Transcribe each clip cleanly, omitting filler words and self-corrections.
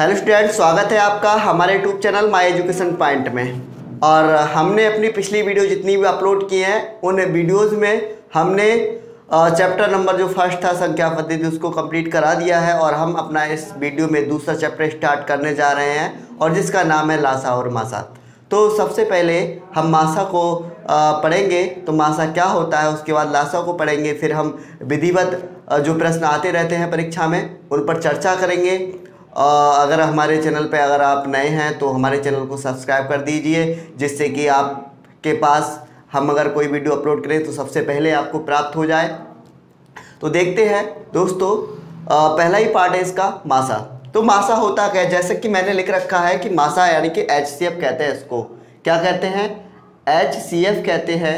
Hello student, स्वागत है आपका हमारे YouTube channel my education point में। और हमने अपनी पिछली वीडियो जितनी भी अपलोड की हैं उन वीडियोस में हमने चैप्टर नंबर जो फर्स्ट था संख्या पद्धति उसको कंप्लीट करा दिया है और हम अपना इस वीडियो में दूसरा चैप्टर स्टार्ट करने जा रहे हैं और जिसका नाम है लासा और मासा। तो सबसे पहले हम मासा को पढ़ेंगे, तो मासा क्या होता है, उसके बाद लासा को पढ़ेंगे, फिर हम विधिवत जो प्रश्न आते रहते हैं परीक्षा में उन पर चर्चा करेंगे। अगर हमारे चैनल पे अगर आप नए हैं तो हमारे चैनल को सब्सक्राइब कर दीजिए, जिससे कि आपके पास हम अगर कोई वीडियो अपलोड करें तो सबसे पहले आपको प्राप्त हो जाए। तो देखते हैं दोस्तों, पहला ही पार्ट है इसका मासा। तो मासा होता क्या है, जैसे कि मैंने लिख रखा है कि मासा यानी कि HCF कहते हैं इसको। क्या कहते हैं? HCF कहते हैं।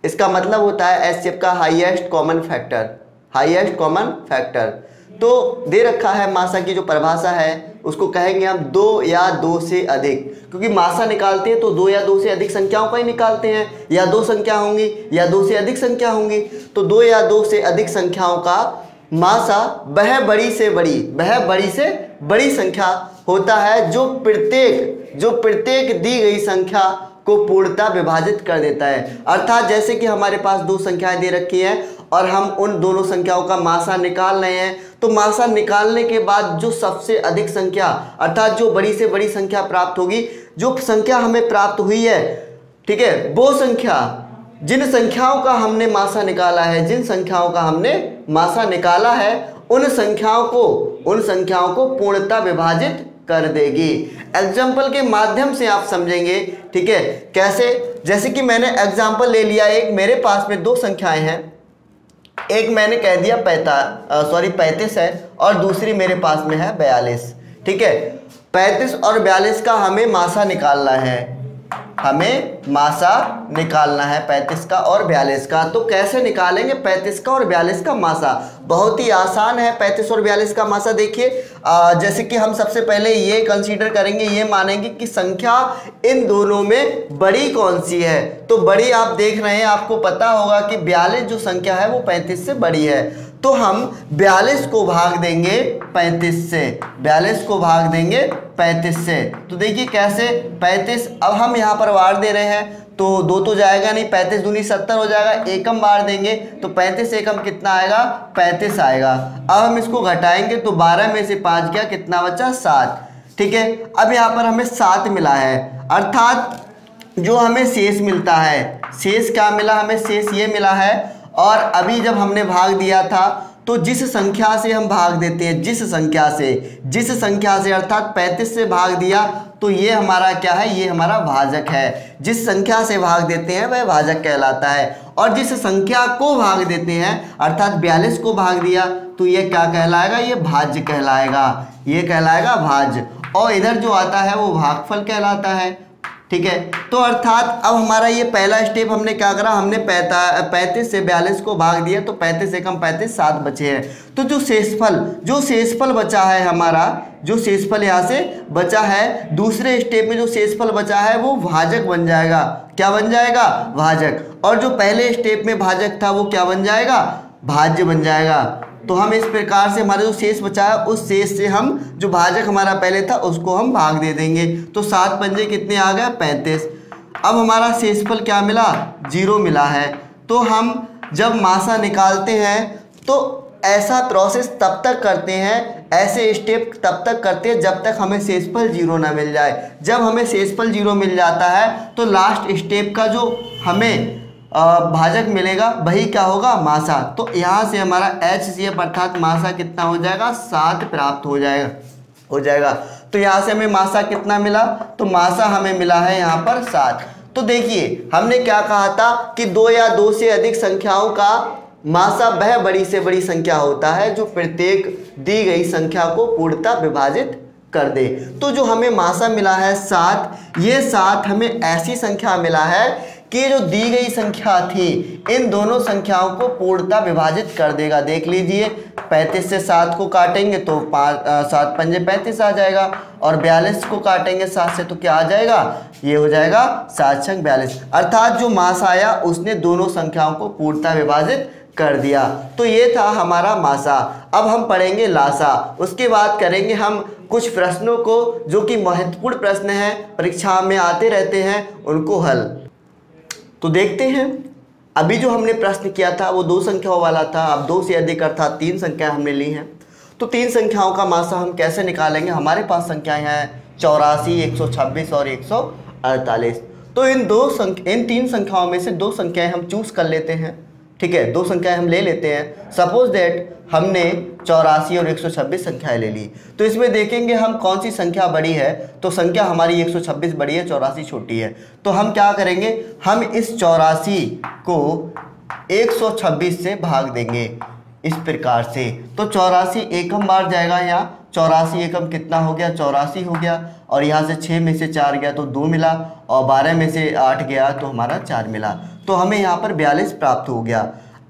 इसका मतलब होता है HCF का highest common factor, highest common factor. तो दे रखा है मासा की जो परिभाषा है उसको कहेंगे हम 2 या 2 से अधिक, क्योंकि मासा निकालते हैं तो 2 या 2 से अधिक संख्याओं का ही निकालते हैं, या 2 संख्या होंगी या 2 से अधिक संख्या होंगी। तो 2 या 2 से अधिक संख्याओं का मासा वह बड़ी से बड़ी संख्या होता है जो प्रत्येक दी गई संख्या को पूर्णतः विभाजित कर देता है। अर्थात जैसे कि हमारे पास 2 संख्याएं दे रखी हैं और हम उन दोनों संख्याओं का मासा निकाल रहे हैं, तो मासा निकालने के बाद जो सबसे अधिक संख्या अर्थात जो बड़ी से बड़ी संख्या प्राप्त होगी, जो संख्या हमें प्राप्त हुई है, ठीक है, वो संख्या जिन संख्याओं का हमने मासा निकाला है, जिन संख्याओं का हमने मासा निकाला है उन संख्याओं को पूर्णतः विभाजित कर देगी। एग्जाम्पल के माध्यम से आप समझेंगे, ठीक है। कैसे? जैसे कि मैंने एग्जाम्पल ले लिया, एक मेरे पास में 2 संख्याएं हैं, एक मैंने कह दिया 35 है और दूसरी मेरे पास में है 42, ठीक है। 35 और 42 का हमें मासा निकालना है, हमें मासा निकालना है 35 का और 42 का। तो कैसे निकालेंगे 35 का और 42 का मासा? बहुत ही आसान है 35 और 42 का मासा। देखिए, जैसे कि हम सबसे पहले ये कंसीडर करेंगे, ये मानेंगे कि संख्या इन दोनों में बड़ी कौन सी है। तो बड़ी आप देख रहे हैं, आपको पता होगा कि 42 जो संख्या है वो 35 से बड़ी है। तो हम 42 को भाग देंगे 35 से, 42 को भाग देंगे 35 से। तो देखिए कैसे, 35 अब हम यहाँ पर बार दे रहे हैं तो 2 तो जाएगा नहीं, 35 दूनी 70 हो जाएगा, एकम बार देंगे तो 35 एकम कितना आएगा? 35 आएगा। अब हम इसको घटाएंगे तो 12 में से 5 गया, कितना बचा? 7, ठीक है। अब यहाँ पर हमें 7 मिला है, अर्थात जो हमें शेष मिलता है, शेष क्या मिला हमें? शेष ये मिला है। और अभी जब हमने भाग दिया था तो जिस संख्या से हम भाग देते हैं, जिस संख्या से अर्थात 35 से भाग दिया तो ये हमारा क्या है? ये हमारा भाजक है। जिस संख्या से भाग देते हैं वह भाजक कहलाता है। और जिस संख्या को भाग देते हैं अर्थात 42 को भाग दिया तो ये क्या कहलाएगा? ये भाज्य कहलाएगा, ये कहलाएगा भाज्य। और इधर जो आता है वो भागफल कहलाता है, ठीक है। तो अर्थात अब हमारा ये पहला स्टेप हमने क्या करा, हमने 35 से 42 को भाग दिया तो 35 एकम 35, 7 बचे हैं। तो जो शेषफल बचा है हमारा, जो शेषफल यहाँ से बचा है, दूसरे स्टेप में जो शेषफल बचा है वो भाजक बन जाएगा। क्या बन जाएगा? भाजक। और जो पहले स्टेप में भाजक था वो क्या बन जाएगा? भाज्य बन जाएगा। तो हम इस प्रकार से हमारा जो शेष बचा है उस शेष से हम जो भाजक हमारा पहले था उसको हम भाग दे देंगे। तो 7 पंजे कितने आ गए? 35। अब हमारा शेषफल क्या मिला? 0 मिला है। तो हम जब मासा निकालते हैं तो ऐसा प्रोसेस तब तक करते हैं, ऐसे स्टेप तब तक करते हैं जब तक हमें शेषफल 0 ना मिल जाए। जब हमें शेषफल 0 मिल जाता है तो लास्ट स्टेप का जो हमें भाजक मिलेगा वही क्या होगा? मासा। तो यहाँ से हमारा HCF अर्थात मासा कितना हो जाएगा? 7 प्राप्त हो जाएगा। तो यहाँ से हमें मासा कितना मिला? तो मासा हमें मिला है यहाँ पर 7। तो देखिए हमने क्या कहा था कि 2 या 2 से अधिक संख्याओं का मासा वह बड़ी से बड़ी संख्या होता है जो प्रत्येक दी गई संख्या को पूर्णतः विभाजित कर दे। तो जो हमें मासा मिला है 7, ये 7 हमें ऐसी संख्या मिला है कि जो दी गई संख्या थी इन दोनों संख्याओं को पूर्णतः विभाजित कर देगा। देख लीजिए, 35 से 7 को काटेंगे तो 7 पंजे 35 आ जाएगा, और 42 को काटेंगे 7 से तो क्या आ जाएगा? ये हो जाएगा 7 छंग 42। अर्थात जो मासा आया उसने दोनों संख्याओं को पूर्णतः विभाजित कर दिया। तो ये था हमारा मासा। अब हम पढ़ेंगे लासा, उसके बाद करेंगे हम कुछ प्रश्नों को जो कि महत्वपूर्ण प्रश्न हैं, परीक्षा में आते रहते हैं, उनको हल। तो देखते हैं, अभी जो हमने प्रश्न किया था वो 2 संख्याओं वाला था। अब 2 से अधिक अर्थात 3 संख्या हमने ली हैं। तो 3 संख्याओं का मासा हम कैसे निकालेंगे? हमारे पास संख्याएं हैं 84, 126 और 148। तो इन 3 संख्याओं में से 2 संख्याएं हम चूज कर लेते हैं। ठीक है, 2 संख्याएं हम ले लेते हैं। सपोज दैट हमने 84 और 126 संख्याएं ले ली, तो इसमें देखेंगे हम कौन सी संख्या बड़ी है। तो संख्या हमारी 126 बड़ी है, 84 छोटी है। तो हम क्या करेंगे, हम इस 84 को 126 से भाग देंगे इस प्रकार से। तो 84 एकम बार जाएगा, यहाँ 84 एकम कितना हो गया, 84 हो गया। और यहाँ से 6 में से 4 गया तो 2 मिला, और 12 में से 8 गया तो हमारा 4 मिला। तो हमें यहाँ पर 42 प्राप्त हो गया।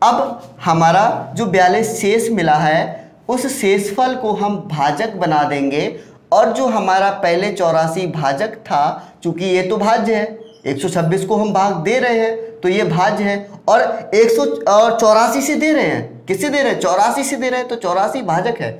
अब हमारा जो 42 शेष मिला है, उस शेषफल को हम भाजक बना देंगे। और जो हमारा पहले 84 भाजक था, चूंकि ये तो भाज्य है, 126 को हम भाग दे रहे हैं तो ये भाज्य है, और 184 से दे रहे हैं। किससे दे रहे हैं? 84 से दे रहे हैं, तो 84 भाजक है।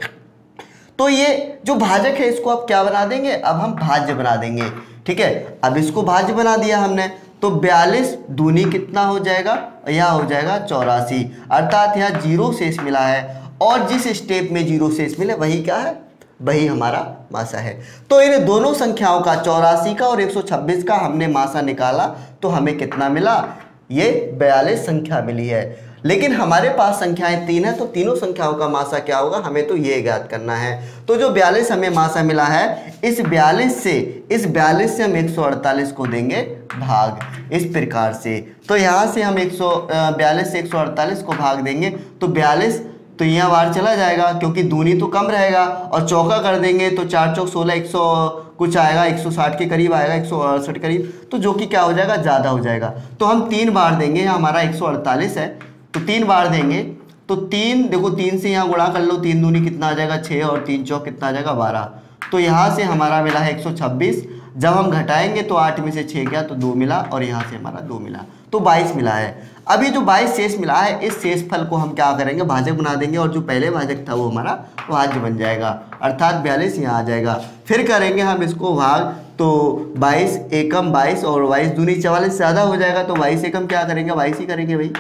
तो ये जो भाजक है इसको अब क्या बना देंगे, अब हम भाज्य बना देंगे। ठीक है, अब इसको भाज्य बना दिया हमने, तो 42 दूनी कितना हो जाएगा, यह हो जाएगा 84। अर्थात यहाँ 0 शेष मिला है, और जिस स्टेप में 0 शेष मिले वही क्या है, वही हमारा मासा है। तो इन दोनों संख्याओं का, 84 का और 126 का हमने मासा निकाला, तो हमें कितना मिला, ये 42 संख्या मिली है। लेकिन हमारे पास संख्याएं 3 है, तो तीनों संख्याओं का मासा क्या होगा, हमें तो ये ज्ञात करना है। तो जो 42 हमें मासा मिला है, इस 42 से हम 148 को देंगे भाग, इस प्रकार से। तो यहाँ से हम 42 से 148 को भाग देंगे, तो 42 तो यहाँ बार चला जाएगा, क्योंकि दूनी तो कम रहेगा, और चौका कर देंगे तो 4 चौक 16, 100 कुछ आएगा, 160 के करीब आएगा, 168 करीब, तो जो कि क्या हो जाएगा, ज़्यादा हो जाएगा। तो हम 3 बार देंगे, यहाँ हमारा 148 है, तो 3 बार देंगे, तो 3 देखो, 3 से यहाँ गुणा कर लो, 3 दूनी कितना आ जाएगा 6, और 3 चौक कितना आ जाएगा 12। तो यहाँ से हमारा मिला है 126। जब हम घटाएंगे तो 8 में से 6 गया तो 2 मिला, और यहाँ से हमारा 2 मिला, तो 22 मिला है। अभी जो 22 शेष मिला है, इस शेषफल को हम क्या करेंगे, भाजक बना देंगे, और जो पहले भाजक था वो हमारा भाज्य बन जाएगा, अर्थात 42 यहाँ आ जाएगा। फिर करेंगे हम इसको भाग, तो 22 एकम 22, और 22 दूनी 44 से ज़्यादा हो जाएगा, तो 22 एकम क्या करेंगे, 22 ही करेंगे भाई।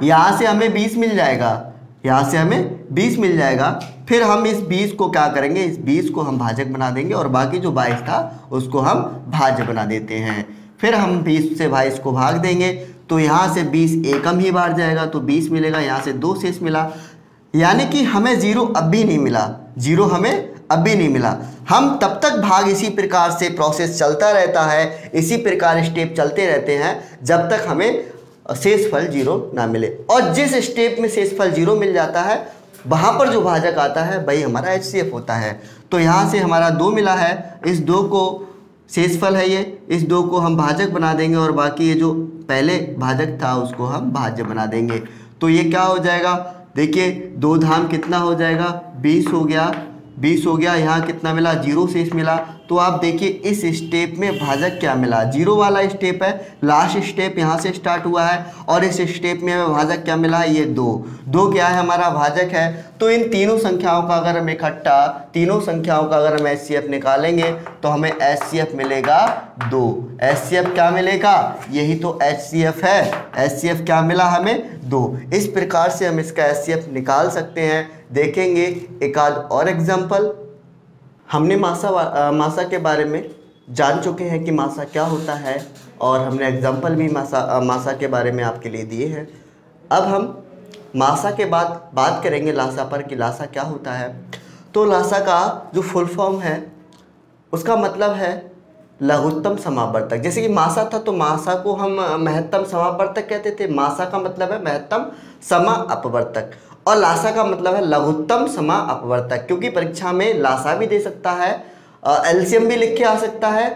यहाँ से हमें 20 मिल जाएगा, यहाँ से हमें 20 मिल जाएगा। फिर हम इस 20 को क्या करेंगे, इस 20 को हम भाजक बना देंगे, और बाकी जो 22 था उसको हम भाज्य बना देते हैं। फिर हम 20 से 22 को भाग देंगे, तो यहाँ से 20 एकम ही बार जाएगा, तो 20 मिलेगा। यहाँ से 2 शेष मिला, यानी कि हमें 0 अब भी नहीं मिला, 0 हमें अब भी नहीं मिला। हम तब तक भाग इसी प्रकार से प्रोसेस चलता रहता है, इसी प्रकार स्टेप चलते रहते हैं, जब तक हमें शेषफल 0 ना मिले। और जिस स्टेप में शेषफल 0 मिल जाता है, वहाँ पर जो भाजक आता है वही हमारा HCF होता है। तो यहाँ से हमारा 2 मिला है, इस 2 को शेषफल है ये, इस 2 को हम भाजक बना देंगे, और बाकी ये जो पहले भाजक था उसको हम भाज्य बना देंगे। तो ये क्या हो जाएगा, देखिए 2 धाम कितना हो जाएगा, 20 हो गया, 20 हो गया। यहाँ कितना मिला, 0 शेष मिला। तो आप देखिए इस स्टेप में भाजक क्या मिला, 0 वाला स्टेप है, लास्ट स्टेप यहाँ से स्टार्ट हुआ है, और इस स्टेप में हमें भाजक क्या मिला, ये 2 क्या है, हमारा भाजक है। तो इन तीनों संख्याओं का अगर हम इकट्ठा, तीनों संख्याओं का अगर हम HCF निकालेंगे तो हमें HCF मिलेगा 2। HCF क्या मिलेगा, यही तो HCF है। HCF क्या मिला हमें, 2। इस प्रकार से हम इसका HCF निकाल सकते हैं। देखेंगे एक आध और एग्जाम्पल। हमने मासा के बारे में जान चुके हैं कि मासा क्या होता है, और हमने एग्जाम्पल भी मासा के बारे में आपके लिए दिए हैं। अब हम मासा के बाद बात करेंगे लासा पर कि लासा क्या होता है। तो लासा का जो फुल फॉर्म है उसका मतलब है लघुत्तम समावर्तक। जैसे कि मासा था तो मासा को हम महत्तम समावर्तक कहते थे, मासा का मतलब है महत्तम समा अपवर्तक, और लासा का मतलब है लघुत्तम समा अपवर्तक। क्योंकि परीक्षा में लासा भी दे सकता है, एलसीएम भी लिख के आ सकता है,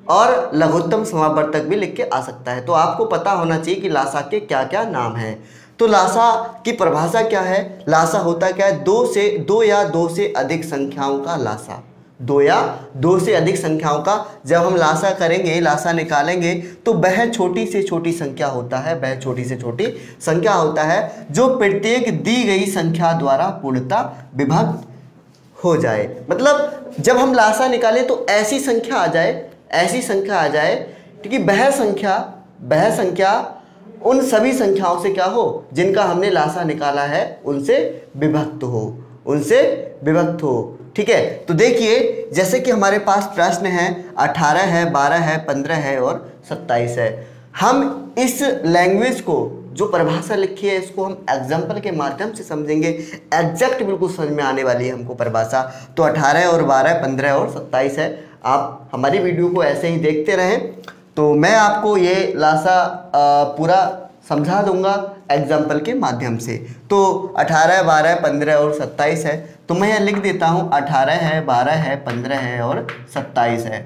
और लघुत्तम समावर्तक भी लिख के आ सकता है। तो आपको पता होना चाहिए कि लासा के क्या क्या नाम हैं। तो लासा की परिभाषा क्या है, लासा होता क्या है, 2 या 2 से अधिक संख्याओं का लासा। 2 या 2 से अधिक संख्याओं का जब हम लासा करेंगे, लासा निकालेंगे, तो वह छोटी से छोटी संख्या होता है, वह छोटी से छोटी संख्या होता है जो प्रत्येक दी गई संख्या द्वारा पूर्णतः विभक्त हो जाए। मतलब जब हम लासा निकालें तो ऐसी संख्या आ जाए कि वह संख्या उन सभी संख्याओं से क्या हो जिनका हमने लासा निकाला है उनसे विभक्त हो। ठीक है, तो देखिए जैसे कि हमारे पास प्रश्न है 18 है, 12 है, 15 है और 27 है। हम इस लैंग्वेज को जो परिभाषा लिखी है इसको हम एग्जाम्पल के माध्यम से समझेंगे। एग्जैक्ट बिल्कुल समझ में आने वाली है हमको परिभाषा। तो 18 और 12, 15 और 27 है। आप हमारी वीडियो को ऐसे ही देखते रहें तो मैं आपको ये लासा पूरा समझा दूंगा एग्जाम्पल के माध्यम से। तो 18, 12, 15 और 27 है, तो मैं यहाँ लिख देता हूँ 18 है, 12 है, 15 है और 27 है।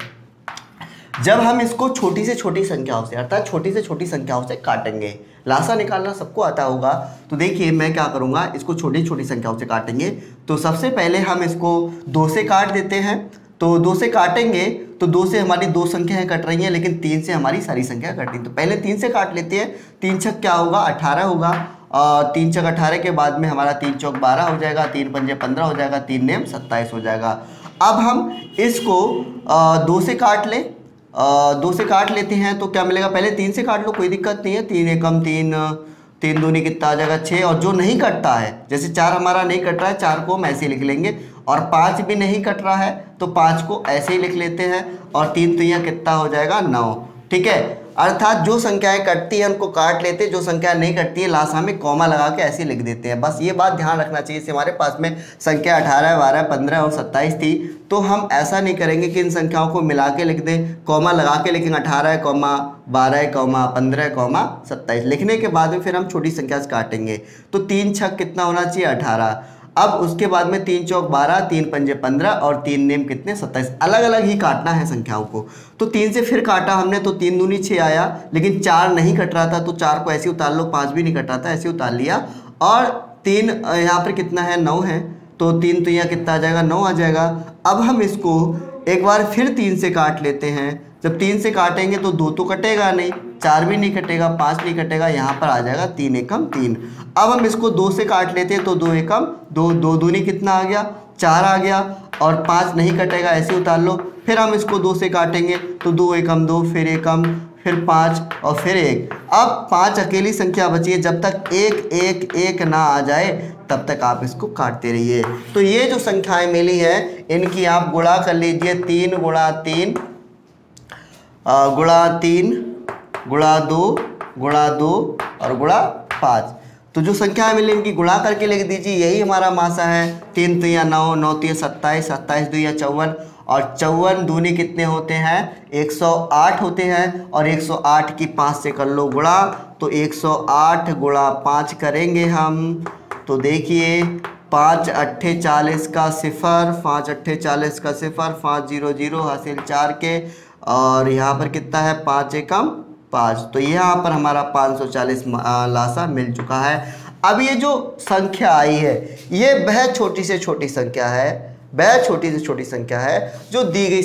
जब हम इसको छोटी से छोटी संख्याओं से अर्थात छोटी से छोटी संख्याओं से काटेंगे, लासा निकालना सबको आता होगा, तो देखिए मैं क्या करूँगा, इसको छोटी छोटी संख्याओं से काटेंगे। तो सबसे पहले हम इसको 2 से काट देते हैं। तो 2 से काटेंगे तो 2 से हमारी 2 संख्याएं कट रही हैं, लेकिन 3 से हमारी सारी संख्या कट रही। तो पहले 3 से काट लेते हैं। 3 छक क्या होगा, 18 होगा। 3 छक 18 के बाद में हमारा 3 चौक 12 हो जाएगा, 3 पंजे 15 हो जाएगा, 3 नेम 27 हो जाएगा। अब हम इसको 2 से काट लें। 2 से काट लेते हैं तो क्या मिलेगा, पहले 3 से काट लो, कोई दिक्कत नहीं है। 3 एकम 3, 3 दूनी कितना आ जाएगा 6। और जो नहीं कटता है, जैसे 4 हमारा नहीं कट रहा है, 4 को हम ऐसे ही लिख लेंगे। और 5 भी नहीं कट रहा है तो 5 को ऐसे ही लिख लेते हैं। और 3 तो यहाँ कितना हो जाएगा 9। ठीक है, अर्थात जो संख्याएं कटती हैं उनको काट लेते हैं, जो संख्या नहीं कटती है लासा में कॉमा लगा के ऐसे लिख देते हैं। बस ये बात ध्यान रखना चाहिए। जैसे हमारे पास में संख्या 18, 12, 15 और 27 थी, तो हम ऐसा नहीं करेंगे कि इन संख्याओं को मिला के लिख दें, कॉमा लगा के लिखेंगे 18, 12, 15, 27। लिखने के बाद में फिर हम छोटी संख्या से काटेंगे। तो 3 छक कितना होना चाहिए 18। अब उसके बाद में 3 चौक 12, 3 पंजे 15 और 3 नेम कितने 27। अलग अलग ही काटना है संख्याओं को। तो 3 से फिर काटा हमने तो 3 दूनी 6 आया, लेकिन 4 नहीं कट रहा था तो 4 को ऐसे उतार लो। 5 भी नहीं कट रहा था, ऐसे उतार लिया। और 3 यहाँ पर कितना है 9 है, तो 3 तो यहाँ कितना आ जाएगा 9 आ जाएगा। अब हम इसको एक बार फिर 3 से काट लेते हैं। जब 3 से काटेंगे तो 2 तो कटेगा नहीं, 4 भी नहीं कटेगा, 5 नहीं कटेगा, यहाँ पर आ जाएगा 3 एकम 3। अब हम इसको 2 से काट लेते हैं तो 2 एकम 2, 2 दूनी कितना आ गया 4 आ गया। और 5 नहीं कटेगा, ऐसे उतार लो। फिर हम इसको 2 से काटेंगे तो 2 एकम 2, फिर एकम, फिर 5 और फिर 1। अब 5 अकेली संख्या बची है। जब तक 1 1 1 ना आ जाए तब तक आप इसको काटते रहिए। तो ये जो संख्याएं मिली हैं इनकी आप गुणा कर लीजिए। 3 गुणा 3 गुणा 3 गुणा 2 गुणा 2 और गुणा 5। तो जो संख्याएं मिली इनकी गुणा करके लिख दीजिए, यही हमारा मासा है। 3 तिया 9, 9 तिया 27, 27 दुया 54 और 54 दूनी कितने होते हैं 108 होते हैं। और 108 की 5 से कर लो गुणा, तो 108 गुणा 5 करेंगे हम। तो देखिए 5 अट्ठे 40 का 0, 5 अट्ठे 40 का 0, 5 0 0 हासिल 4 के। और यहाँ पर कितना है 5 एकम 5। तो यहाँ पर हमारा 540 लासा मिल चुका है। अब ये जो संख्या आई है ये वह छोटी से छोटी संख्या है, वह छोटी से छोटी संख्या है जो दी गई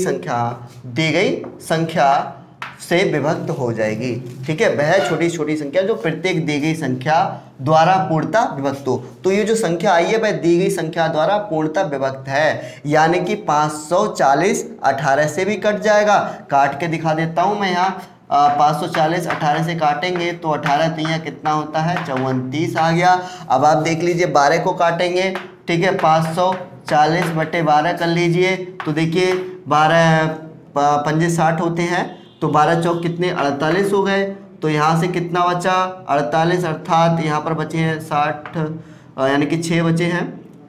संख्या से विभक्त हो जाएगी। ठीक है, वह छोटी छोटी संख्या जो प्रत्येक दी गई संख्या द्वारा पूर्णतः विभक्त हो। तो ये जो संख्या आई है वह दी गई संख्या द्वारा पूर्णतः विभक्त है, यानी कि 540 18 से भी कट जाएगा। काट के दिखा देता हूँ मैं यहाँ। 540 18 से काटेंगे तो 18 तो यहाँ कितना होता है 34 आ गया। अब आप देख लीजिए 12 को काटेंगे। ठीक है, 540 बटे 12 कर लीजिए। तो देखिए 12 पंजे 60 होते हैं, तो 12 चौक कितने 48 हो गए। तो यहाँ से कितना बचा 48, अर्थात यहाँ पर बचे हैं 60, यानी कि 6 बचे हैं,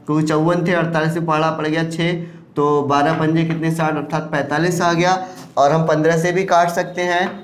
क्योंकि 54 थे, 48 से पढ़ा पड़ गया 6। तो 12 पंजे कितने 60, अर्थात 45 आ गया। और हम 15 से भी काट सकते हैं।